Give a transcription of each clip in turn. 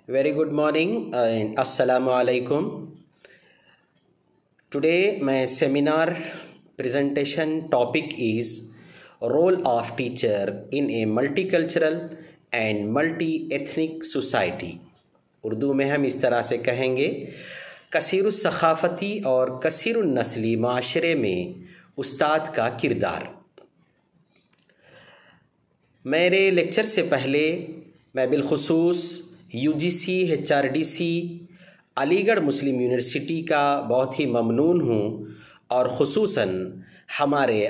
Very good morning and Assalamu alaikum. Today my seminar presentation topic is role of teacher in a multicultural and multi-ethnic society. Urdu میں ہم اس طرح سے کہیں گے کثیر الثقافتی اور کثیر النسلی معاشرے میں استاد کا کردار۔ میرے لیکچر سے پہلے میں بالخصوص UGC HRDC علی گڑھ مسلم یونیورسٹی کا بہت ہی ممنون ہوں اور خصوصاً ہمارے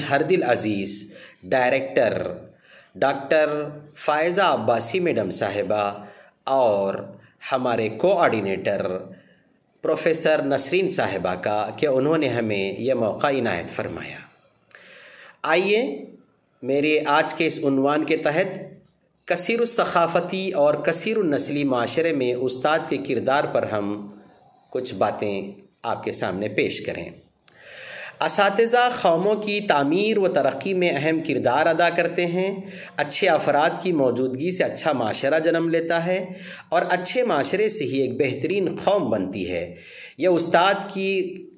ہر دل عزیز director doctor Faiza Abbasi madam صاحبہ اور ہمارے کوآرڈینیٹر پروفیسر نسرین صاحبہ کا کہ انہوں نے ہمیں یہ موقع عنایت فرمایا۔ آئیے میرے آج کے اس عنوان کے تحت کثیر الثقافتی اور کثیر النسلی معاشرے میں استاد کے کردار پر ہم کچھ باتیں آپ کے سامنے پیش کریں۔ اساتذہ قوموں کی تعمیر و ترقی میں اہم کردار ادا کرتے ہیں۔ اچھے افراد کی موجودگی سے اچھا معاشرہ جنم لیتا ہے اور اچھے معاشرے سے ہی ایک بہترین قوم بنتی ہے۔ یہ استاد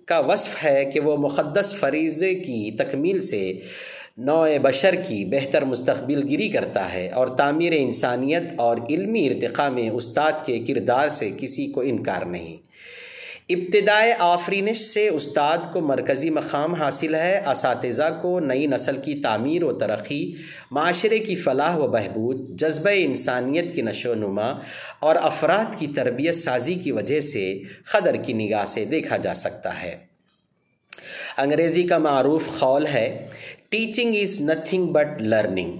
کا وصف ہے کہ وہ مقدس فریضے کی تکمیل سے نوع بشر کی بہتر مستقبل گیری کرتا ہے اور تعمیر انسانیت اور علمی ارتقاء میں استاد کے کردار سے کسی کو انکار نہیں۔ ابتدائے آفرینش سے استاد کو مرکزی مقام حاصل ہے۔ اساتذہ کو نئی نسل کی تعمیر و ترقی، معاشرے کی فلاح و بہبود، جذبہ انسانیت کی نشو و نما اور افراد کی تربیت سازی کی وجہ سے قدر کی نگاہ سے دیکھا جا سکتا ہے۔ انگریزی کا معروف قول ہے teaching is nothing but learning.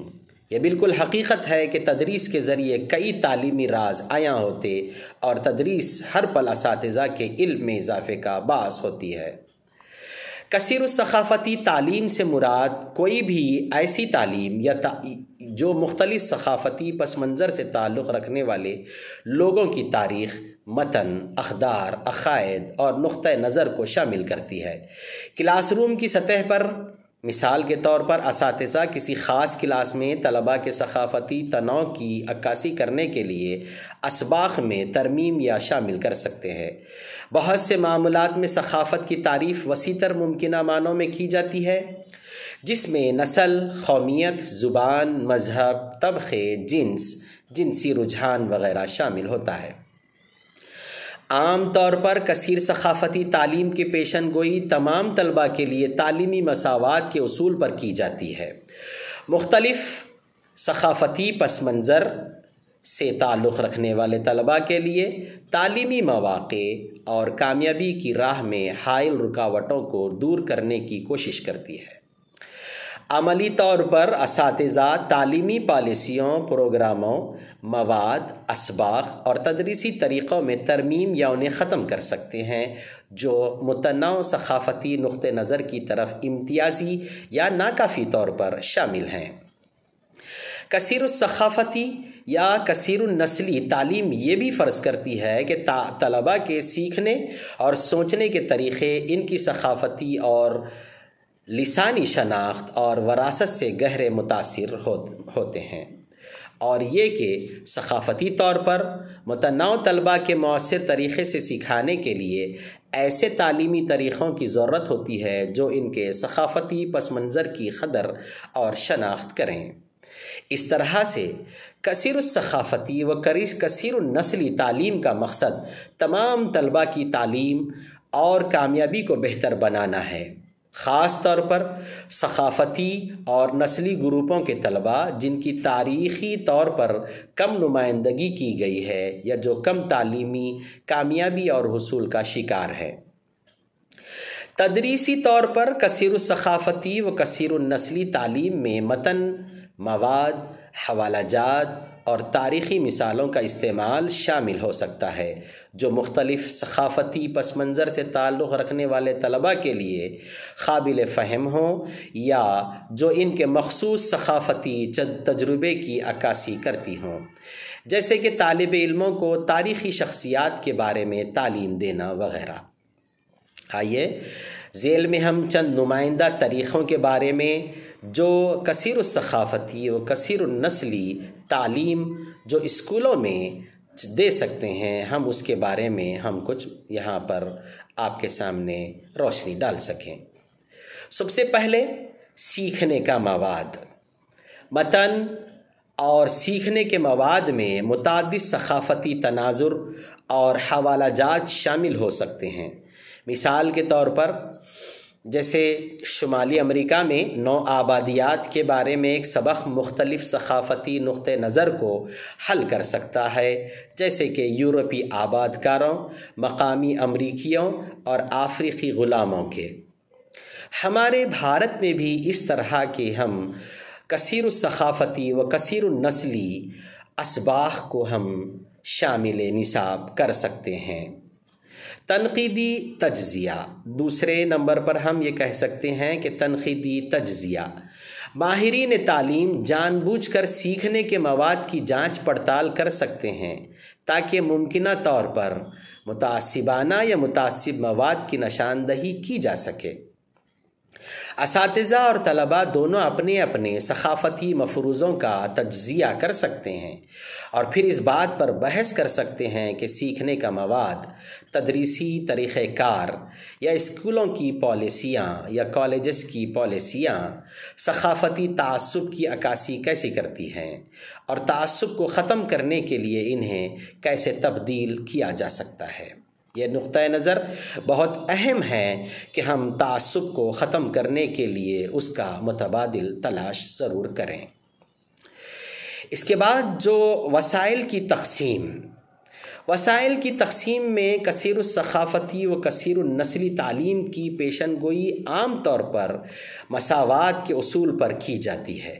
یہ بالکل حقیقت ہے کہ تدریس کے ذریعے کئی تعلیمی راز عیاں ہوتے اور تدریس ہر پل اساتذہ کے علم میں اضافے کا باعث ہوتی ہے۔ کثیر الثقافتی تعلیم سے مراد کوئی بھی ایسی تعلیم جو مختلف ثقافتی پس منظر سے تعلق رکھنے والے لوگوں کی تاریخ، متن، اقدار، عقائد اور نقطۂ نظر کو شامل کرتی ہے۔ کلاس روم کی سطح پر مثال کے طور پر اساتذہ کسی خاص کلاس میں طلباء کے ثقافتی تنوع کی عکاسی کرنے کے لیے اسباق میں ترمیم یا شامل کر سکتے ہیں۔ بہت سے معاملات میں ثقافت کی تعریف وسیع تر ممکنہ معنوں میں کی جاتی ہے، جس میں نسل، قومیت، زبان، مذہب، طبقے، جنس، جنسی رجحان وغیرہ شامل ہوتا ہے۔ عام طور پر کثیر ثقافتی تعلیم کی پیشن گوئی تمام طلباء کے لیے تعلیمی مساوات کے اصول پر کی جاتی ہے۔ مختلف ثقافتی پس منظر سے تعلق رکھنے والے طلباء کے لیے تعلیمی مواقع اور کامیابی کی راہ میں حائل رکاوٹوں کو دور کرنے کی کوشش کرتی ہے۔ عملی طور پر اساتذہ تعلیمی پالیسیوں، پروگراموں، مواد، اسباق اور تدریسی طریقوں میں ترمیم یا انہیں ختم کر سکتے ہیں جو متنوع ثقافتی نقطہ نظر کی طرف امتیازی یا ناکافی طور پر شامل ہیں۔ کثیر الثقافتی یا کثیر النسلی تعلیم یہ بھی فرض کرتی ہے کہ طلباء کے سیکھنے اور سوچنے کے طریقے ان کی ثقافتی اور لسانی شناخت اور وراثت سے گہرے متاثر ہوتے ہیں، اور یہ کہ ثقافتی طور پر متنوع طلباء کے مؤثر طریقے سے سکھانے کے لیے ایسے تعلیمی طریقوں کی ضرورت ہوتی ہے جو ان کے ثقافتی پس منظر کی قدر اور شناخت کریں۔ اس طرح سے کثیر الثقافتی و کثیر النسلی تعلیم کا مقصد تمام طلباء کی تعلیم اور کامیابی کو بہتر بنانا ہے، خاص طور پر ثقافتی اور نسلی گروپوں کے طلباء جن کی تاریخی طور پر کم نمائندگی کی گئی ہے یا جو کم تعلیمی کامیابی اور حصول کا شکار ہے۔ تدریسی طور پر کثیر الثقافتی و کثیر النسلی تعلیم میں متن، مواد، حوالہ جات اور تاریخی مثالوں کا استعمال شامل ہو سکتا ہے جو مختلف ثقافتی پس منظر سے تعلق رکھنے والے طلباء کے لیے قابل فہم ہوں یا جو ان کے مخصوص ثقافتی تجربے کی عکاسی کرتی ہوں، جیسے کہ طالب علموں کو تاریخی شخصیات کے بارے میں تعلیم دینا وغیرہ۔ آئیے ذیل میں ہم چند نمائندہ طریقوں کے بارے میں جو کثیر الثقافتی و کثیر النسلی تعلیم جو اسکولوں میں دے سکتے ہیں، ہم اس کے بارے میں ہم کچھ یہاں پر آپ کے سامنے روشنی ڈال سکیں۔ سب سے پہلے سیکھنے کا مواد، متن اور سیکھنے کے مواد میں متعدد ثقافتی تناظر اور حوالہ جات شامل ہو سکتے ہیں۔ مثال کے طور پر جیسے شمالی امریکہ میں نو آبادیات کے بارے میں ایک سبق مختلف ثقافتی نقطۂ نظر کو حل کر سکتا ہے، جیسے کہ یورپی آباد کاروں، مقامی امریکیوں اور افریقی غلاموں کے۔ ہمارے بھارت میں بھی اس طرح کے ہم کثیر الثقافتی و کثیر النسلی اسباق کو ہم شامل نصاب کر سکتے ہیں۔ تنقیدی تجزیہ، دوسرے نمبر پر ہم یہ کہہ سکتے ہیں کہ تنقیدی تجزیہ، ماہرین تعلیم جان بوجھ کر سیکھنے کے مواد کی جانچ پڑتال کر سکتے ہیں تاکہ ممکنہ طور پر متعصبانہ یا متعصب مواد کی نشاندہی کی جا سکے۔ اساتذہ اور طلباء دونوں اپنے اپنے ثقافتی مفروضوں کا تجزیہ کر سکتے ہیں اور پھر اس بات پر بحث کر سکتے ہیں کہ سیکھنے کا مواد، تدریسی طریقہ کار یا اسکولوں کی پالیسیاں یا کالجز کی پالیسیاں ثقافتی تعصب کی عکاسی کیسی کرتی ہیں اور تعصب کو ختم کرنے کے لیے انہیں کیسے تبدیل کیا جا سکتا ہے۔ یہ نقطۂ نظر بہت اہم ہے کہ ہم تعصب کو ختم کرنے کے لیے اس کا متبادل تلاش ضرور کریں۔ اس کے بعد جو وسائل کی تقسیم میں کثیر الثقافتی و کثیر النسلی تعلیم کی پیشن گوئی عام طور پر مساوات کے اصول پر کی جاتی ہے،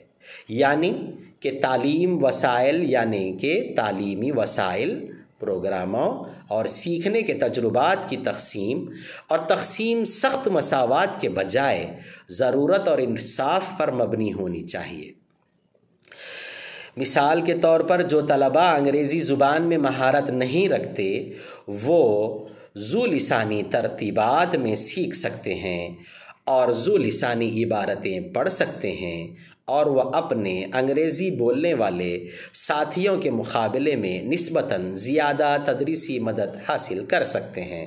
یعنی کہ تعلیم وسائل یعنی کہ تعلیمی وسائل، پروگراموں اور سیکھنے کے تجربات کی تقسیم سخت مساوات کے بجائے ضرورت اور انصاف پر مبنی ہونی چاہیے۔ مثال کے طور پر جو طلباء انگریزی زبان میں مہارت نہیں رکھتے وہ ذو لسانی ترتیبات میں سیکھ سکتے ہیں اور ذو لسانی عبارتیں پڑھ سکتے ہیں اور وہ اپنے انگریزی بولنے والے ساتھیوں کے مقابلے میں نسبتاً زیادہ تدریسی مدد حاصل کر سکتے ہیں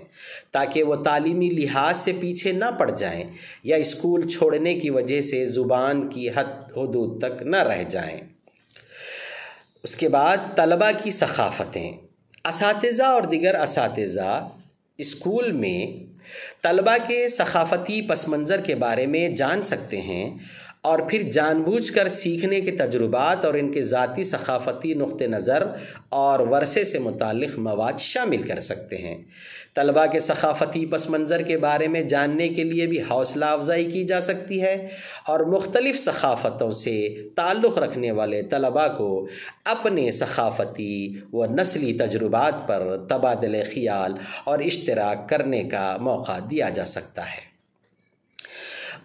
تاکہ وہ تعلیمی لحاظ سے پیچھے نہ پڑ جائیں یا اسکول چھوڑنے کی وجہ سے زبان کی حد حدود تک نہ رہ جائیں۔ اس کے بعد طلباء کی ثقافتیں، اساتذہ اور دیگر اساتذہ اسکول میں طلباء کے ثقافتی پس منظر کے بارے میں جان سکتے ہیں اور پھر جان بوجھ کر سیکھنے کے تجربات اور ان کے ذاتی ثقافتی نقطہ نظر اور ورثے سے متعلق مواد شامل کر سکتے ہیں۔ طلباء کے ثقافتی پس منظر کے بارے میں جاننے کے لیے بھی حوصلہ افزائی کی جا سکتی ہے اور مختلف ثقافتوں سے تعلق رکھنے والے طلباء کو اپنے ثقافتی و نسلی تجربات پر تبادلہ خیال اور اشتراک کرنے کا موقع دیا جا سکتا ہے۔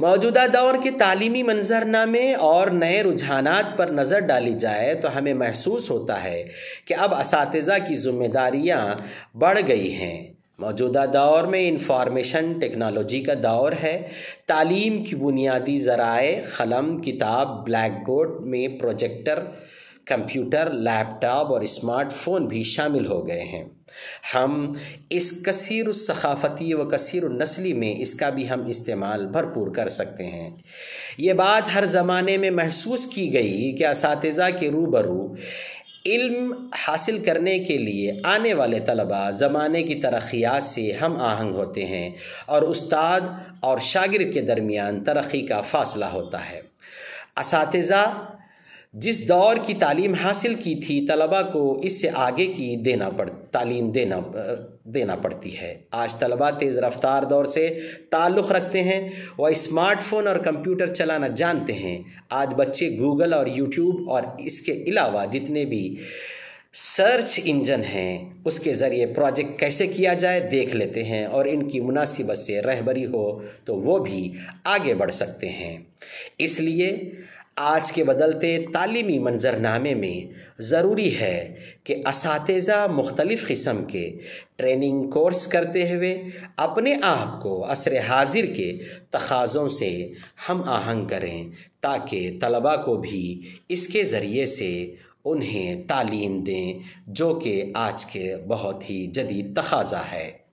موجودہ دور کے تعلیمی منظرنامے اور نئے رجحانات پر نظر ڈالی جائے تو ہمیں محسوس ہوتا ہے کہ اب اساتذہ کی ذمہ داریاں بڑھ گئی ہیں۔ موجودہ دور میں انفارمیشن ٹیکنالوجی کا دور ہے۔ تعلیم کی بنیادی ذرائع قلم، کتاب، بلیک بورڈ میں پروجیکٹر، کمپیوٹر، لیپ ٹاپ اور اسمارٹ فون بھی شامل ہو گئے ہیں۔ ہم اس کثیر الثقافتی و کثیر النسلی میں اس کا بھی ہم استعمال بھرپور کر سکتے ہیں۔ یہ بات ہر زمانے میں محسوس کی گئی کہ اساتذہ کے روبرو علم حاصل کرنے کے لیے آنے والے طلباء زمانے کی ترقیات سے ہم آہنگ ہوتے ہیں اور استاد اور شاگرد کے درمیان ترقی کا فاصلہ ہوتا ہے۔ اساتذہ جس دور کی تعلیم حاصل کی تھی طلباء کو اس سے آگے کی تعلیم دینا پڑتی ہے۔ آج طلباء تیز رفتار دور سے تعلق رکھتے ہیں، وہ اسمارٹ فون اور کمپیوٹر چلانا جانتے ہیں۔ آج بچے گوگل اور یوٹیوب اور اس کے علاوہ جتنے بھی سرچ انجن ہیں اس کے ذریعے پروجیکٹ کیسے کیا جائے دیکھ لیتے ہیں اور ان کی مناسبت سے رہبری ہو تو وہ بھی آگے بڑھ سکتے ہیں۔ اس لیے آج کے بدلتے تعلیمی منظرنامے میں ضروری ہے کہ اساتذہ مختلف قسم کے ٹریننگ کورس کرتے ہوئے اپنے آپ کو عصر حاضر کے تقاضوں سے ہم آہنگ کریں تاکہ طلباء کو بھی اس کے ذریعے سے انہیں تعلیم دیں، جو کہ آج کے بہت ہی جدید تقاضا ہے۔